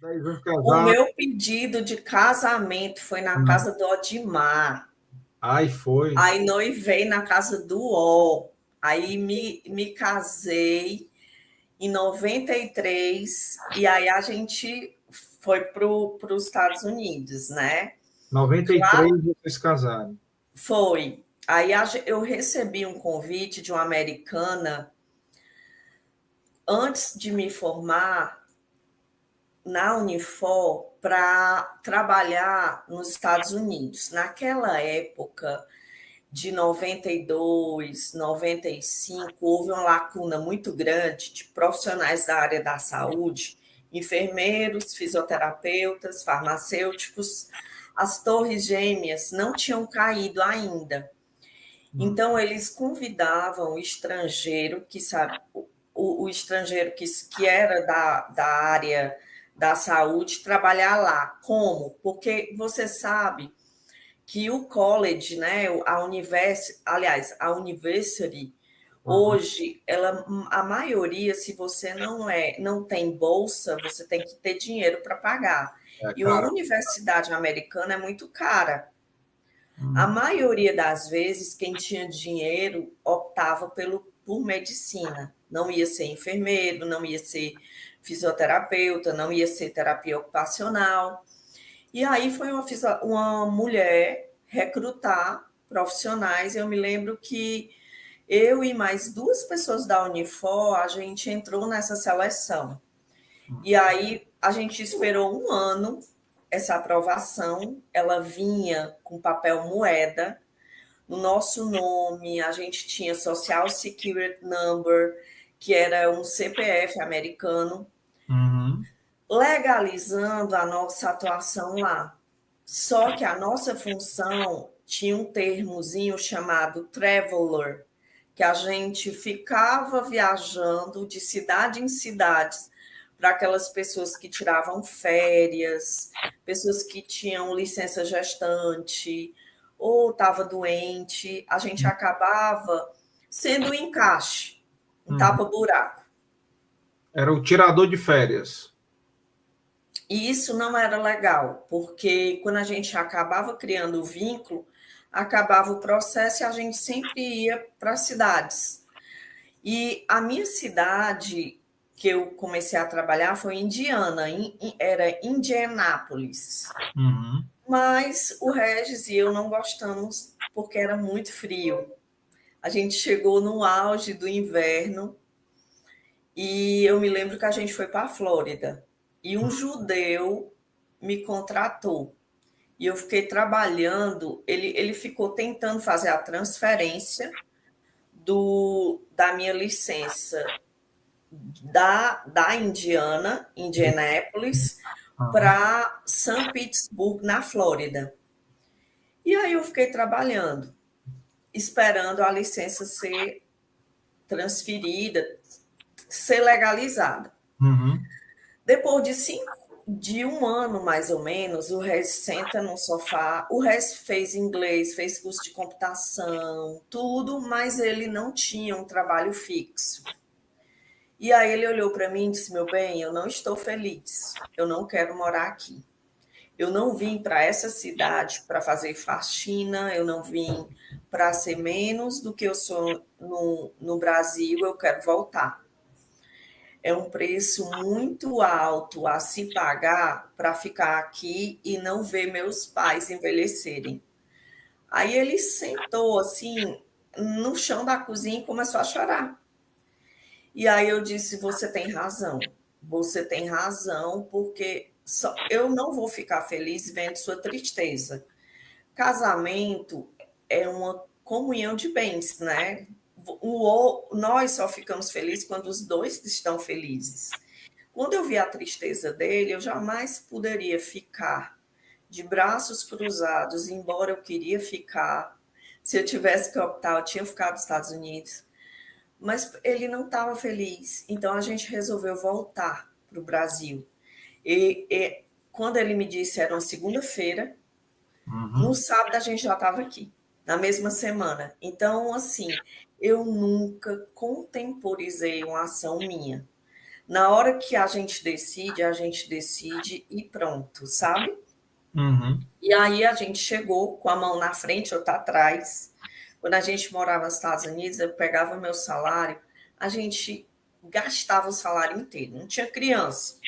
10 anos O casado. meu pedido de casamento foi na casa do Odimar. Ai, foi. Aí noivei na casa do O. Aí me casei em 93 e aí a gente foi para os Estados Unidos, né? 93 Claro, vocês casaram. foi. Aí eu recebi um convite de uma americana antes de me formar na Unifor para trabalhar nos Estados Unidos. Naquela época, de 92, 95, houve uma lacuna muito grande de profissionais da área da saúde, enfermeiros, fisioterapeutas, farmacêuticos. As torres gêmeas não tinham caído ainda. Então, eles convidavam o estrangeiro, que sabe, o estrangeiro que era da área da saúde, trabalhar lá. Como? Porque você sabe que o college, né, a university, Uhum. hoje, a maioria, se você não tem bolsa, você tem que ter dinheiro para pagar. É, E uma cara. universidade americana é muito cara. A Uhum. maioria das vezes, quem tinha dinheiro optava por medicina. Não ia ser enfermeiro, não ia ser fisioterapeuta, não ia ser terapia ocupacional. E aí foi uma mulher recrutar profissionais. Eu me lembro que eu e mais duas pessoas da Unifor, a gente entrou nessa seleção. E aí a gente esperou um ano essa aprovação. Ela vinha com papel moeda, no nosso nome, a gente tinha Social Security Number, que era um CPF americano, Uhum. legalizando a nossa atuação lá. Só que a nossa função tinha um termozinho chamado traveler, que a gente ficava viajando de cidade em cidade para aquelas pessoas que tiravam férias, pessoas que tinham licença gestante ou estava doente, a gente acabava sendo um encaixe, um Uhum. tapa-buraco. Era o tirador de férias. E isso não era legal, porque quando a gente acabava criando o vínculo, acabava o processo e a gente sempre ia para cidades. E a minha cidade que eu comecei a trabalhar foi Indiana, era Indianápolis. Uhum. Mas o Regis e eu não gostamos porque era muito frio. A gente chegou no auge do inverno e eu me lembro que a gente foi para a Flórida. E um judeu me contratou. E eu fiquei trabalhando, ele ficou tentando fazer a transferência da minha licença da Indiana, Indianápolis, Uhum. para São Petersburgo, na Flórida. E aí eu fiquei trabalhando, esperando a licença ser transferida, ser legalizada. Uhum. Depois de um ano, mais ou menos, o Rez senta no sofá. O Rez fez inglês, fez curso de computação, tudo, mas ele não tinha um trabalho fixo. E aí ele olhou para mim e disse: Meu bem, eu não estou feliz, eu não quero morar aqui. Eu não vim para essa cidade para fazer faxina, eu não vim para ser menos do que eu sou no Brasil, eu quero voltar. É um preço muito alto a se pagar para ficar aqui e não ver meus pais envelhecerem. Aí ele sentou assim no chão da cozinha e começou a chorar. E aí eu disse: Você tem razão, você tem razão, porque eu não vou ficar feliz vendo sua tristeza. Casamento é uma comunhão de bens, né? Nós só ficamos felizes quando os dois estão felizes. Quando eu vi a tristeza dele, eu jamais poderia ficar de braços cruzados, embora eu queria ficar. Se eu tivesse que optar, eu tinha ficado nos Estados Unidos. Mas ele não estava feliz, então a gente resolveu voltar para o Brasil. E quando ele me disse, era uma segunda-feira, no Uhum. sábado a gente já estava aqui, na mesma semana. Então, assim, eu nunca contemporizei uma ação minha. Na hora que a gente decide e pronto, sabe? Uhum. E aí a gente chegou com a mão na frente, outra atrás. Quando a gente morava nos Estados Unidos, eu pegava meu salário, a gente gastava o salário inteiro. Não tinha criança,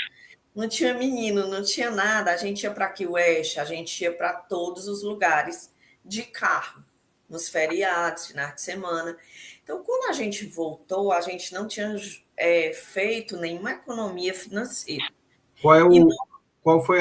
não tinha menino, não tinha nada. A gente ia para Key West, a gente ia para todos os lugares de carro, nos feriados, finais de semana. Então, quando a gente voltou, a gente não tinha feito nenhuma economia financeira. Qual é E qual foi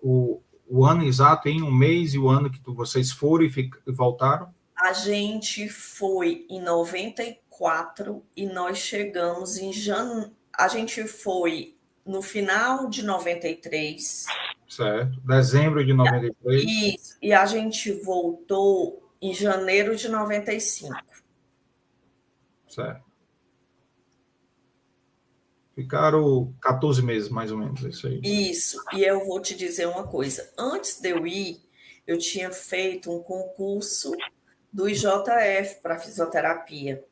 o ano exato, em um mês e o ano que vocês foram e voltaram? a gente foi em 94 e nós chegamos em janeiro. A gente foi no final de 93. Certo. Dezembro de 93. E a gente voltou em janeiro de 95. Certo. Ficaram 14 meses, mais ou menos, isso aí. Isso, e eu vou te dizer uma coisa. Antes de eu ir, eu tinha feito um concurso do IJF para fisioterapia.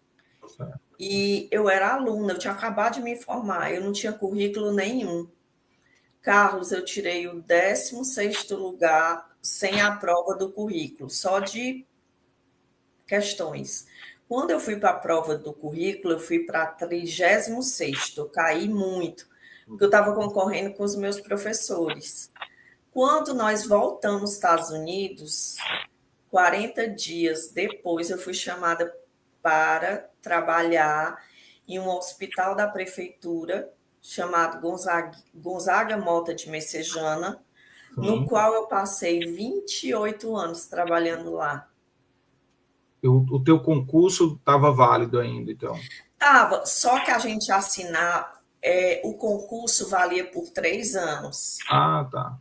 Certo. E eu era aluna, eu tinha acabado de me formar, eu não tinha currículo nenhum. Carlos, eu tirei o 16º lugar sem a prova do currículo, só de questões. Quando eu fui para a prova do currículo, eu fui para 36º, eu caí muito, porque eu estava concorrendo com os meus professores. Quando nós voltamos aos Estados Unidos, 40 dias depois, eu fui chamada para trabalhar em um hospital da prefeitura chamado Gonzaga Mota de Messejana, no Sim. qual eu passei 28 anos trabalhando lá. O teu concurso estava válido ainda, então. Tava, só que a gente assinar, o concurso valia por 3 anos Ah, tá.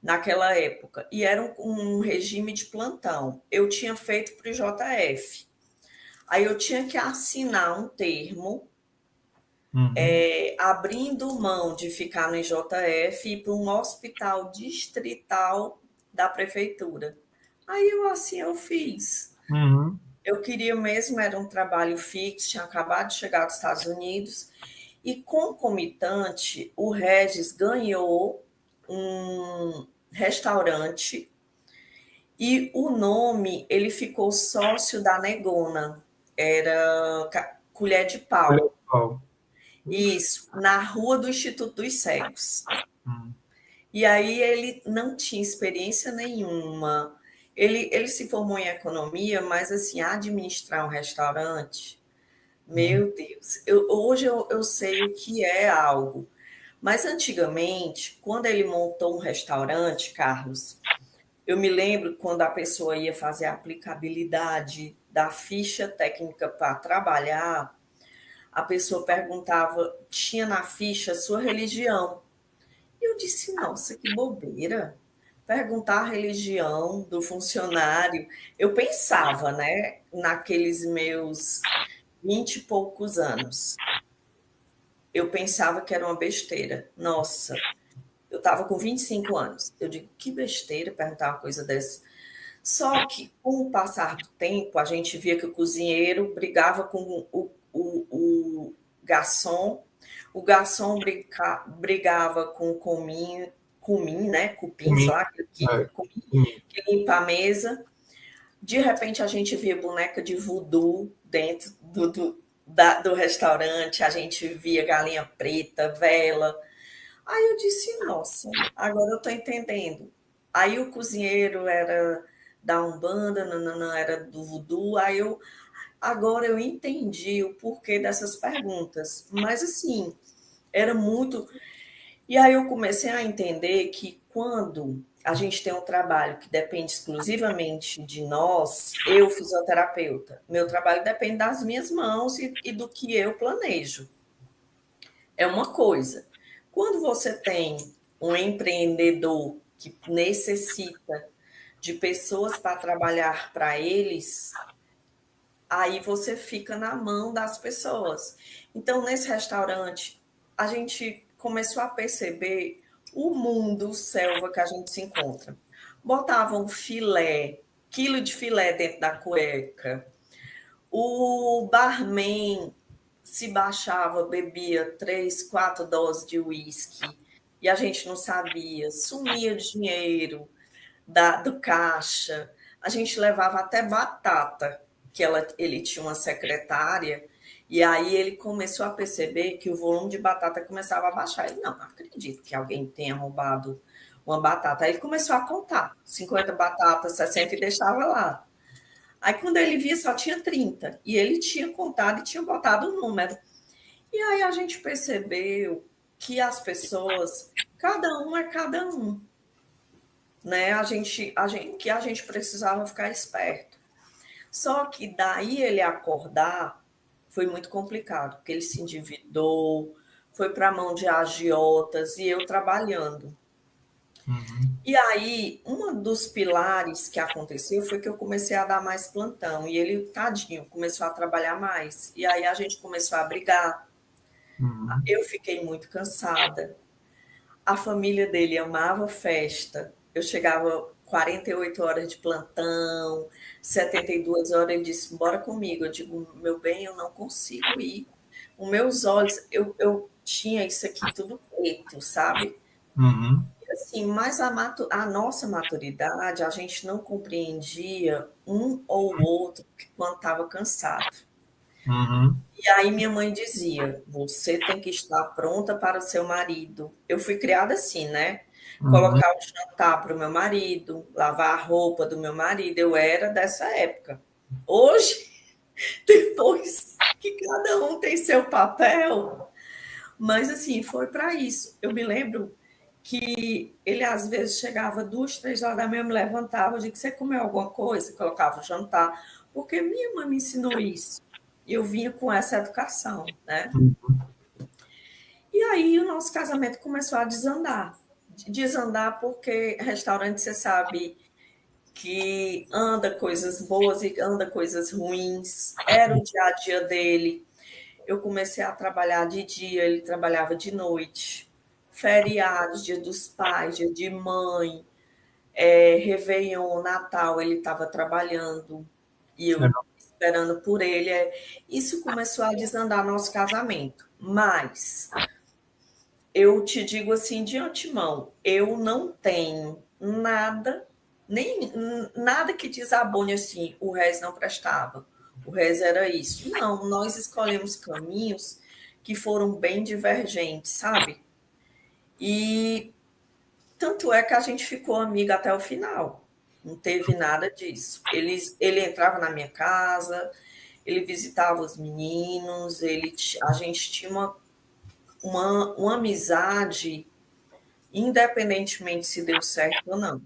naquela época, e era um regime de plantão. Eu tinha feito para o JF. Aí eu tinha que assinar um termo Uhum. abrindo mão de ficar no IJF e ir para um hospital distrital da prefeitura. Aí eu assim eu fiz. Uhum. Eu queria mesmo, era um trabalho fixo, tinha acabado de chegar dos Estados Unidos, e concomitante, o Regis ganhou um restaurante e o nome, ele ficou sócio da Negona, era Colher de Olha Pau. só. Puxa. Isso, na rua do Instituto dos Cegos. Hum. E aí ele não tinha experiência nenhuma. Ele se formou em economia, mas assim, administrar um restaurante, Hum. meu Deus. Hoje eu sei o que é algo. Mas antigamente, quando ele montou um restaurante, Carlos, eu me lembro quando a pessoa ia fazer a aplicabilidade da ficha técnica para trabalhar, a pessoa perguntava, tinha na ficha a sua religião. E eu disse, nossa, que bobeira. Perguntar a religião do funcionário. Eu pensava, né, naqueles meus 20 e poucos anos. Eu pensava que era uma besteira. Nossa, eu estava com 25 anos. Eu digo, que besteira perguntar uma coisa dessa. Só que, com o passar do tempo, a gente via que o cozinheiro brigava com o garçom, o garçom brigava com o cumim, né? Cupim, sei Comi. lá, É, cupim, comi. que limpa a mesa. De repente, a gente via boneca de voodoo dentro do restaurante, a gente via galinha preta, vela. Aí eu disse, nossa, agora eu estou entendendo. Aí o cozinheiro era da Umbanda, nananã, era do Voodoo, agora eu entendi o porquê dessas perguntas. Mas assim, era muito. E aí eu comecei a entender que quando a gente tem um trabalho que depende exclusivamente de nós, eu, fisioterapeuta, meu trabalho depende das minhas mãos e do que eu planejo. É uma coisa. Quando você tem um empreendedor que necessita de pessoas para trabalhar para eles, aí você fica na mão das pessoas. Então, nesse restaurante, a gente começou a perceber o mundo selva que a gente se encontra. Botavam filé, quilo de filé dentro da cueca. O barman se baixava, bebia 3, 4 doses de uísque, e a gente não sabia, sumia dinheiro do caixa, a gente levava até batata, que ele tinha uma secretária, e aí ele começou a perceber que o volume de batata começava a baixar. Ele, não acredito que alguém tenha roubado uma batata. Aí ele começou a contar, 50 batatas, 60 e deixava lá. Aí quando ele via só tinha 30, e ele tinha contado e tinha botado o número. E aí a gente percebeu que as pessoas, cada um é cada um, né? Que a gente precisava ficar esperto. Só que daí ele acordar foi muito complicado, porque ele se endividou, foi para a mão de agiotas e eu trabalhando. Uhum. E aí, um dos pilares que aconteceu foi que eu comecei a dar mais plantão. E ele, tadinho, começou a trabalhar mais. E aí a gente começou a brigar. Uhum. Eu fiquei muito cansada. A família dele amava festa. Eu chegava 48 horas de plantão, 72 horas. Ele disse: bora comigo. Eu digo: meu bem, eu não consigo ir. Os meus olhos, eu tinha isso aqui tudo preto, sabe? Uhum. Assim, mas a nossa maturidade, a gente não compreendia um ou outro quando estava cansado. Uhum. E aí minha mãe dizia: você tem que estar pronta para o seu marido. Eu fui criada assim, né? Uhum. Colocar o jantar para o meu marido, lavar a roupa do meu marido. Eu era dessa época. Hoje, depois que cada um tem seu papel, mas assim, foi para isso. Eu me lembro que ele às vezes chegava 2, 3 horas da manhã, me levantava, eu dizia: você comeu alguma coisa? Colocava o jantar, porque minha mãe me ensinou isso. E eu vinha com essa educação, né? Uhum. E aí o nosso casamento começou a desandar. Desandar porque restaurante, você sabe que anda coisas boas e anda coisas ruins. Era o dia a dia dele. Eu comecei a trabalhar de dia, ele trabalhava de noite. Feriados, dia dos pais, dia de mãe, Réveillon, Natal, ele estava trabalhando e É, eu esperando por ele. Isso começou a desandar nosso casamento. Mas eu te digo assim de antemão, eu não tenho nada, nem nada que desabone assim, o resto não prestava, o resto era isso. Não, nós escolhemos caminhos que foram bem divergentes, sabe? E tanto é que a gente ficou amiga até o final. Não teve nada disso. Ele entrava na minha casa, ele visitava os meninos, a gente tinha uma amizade, independentemente se deu certo ou não.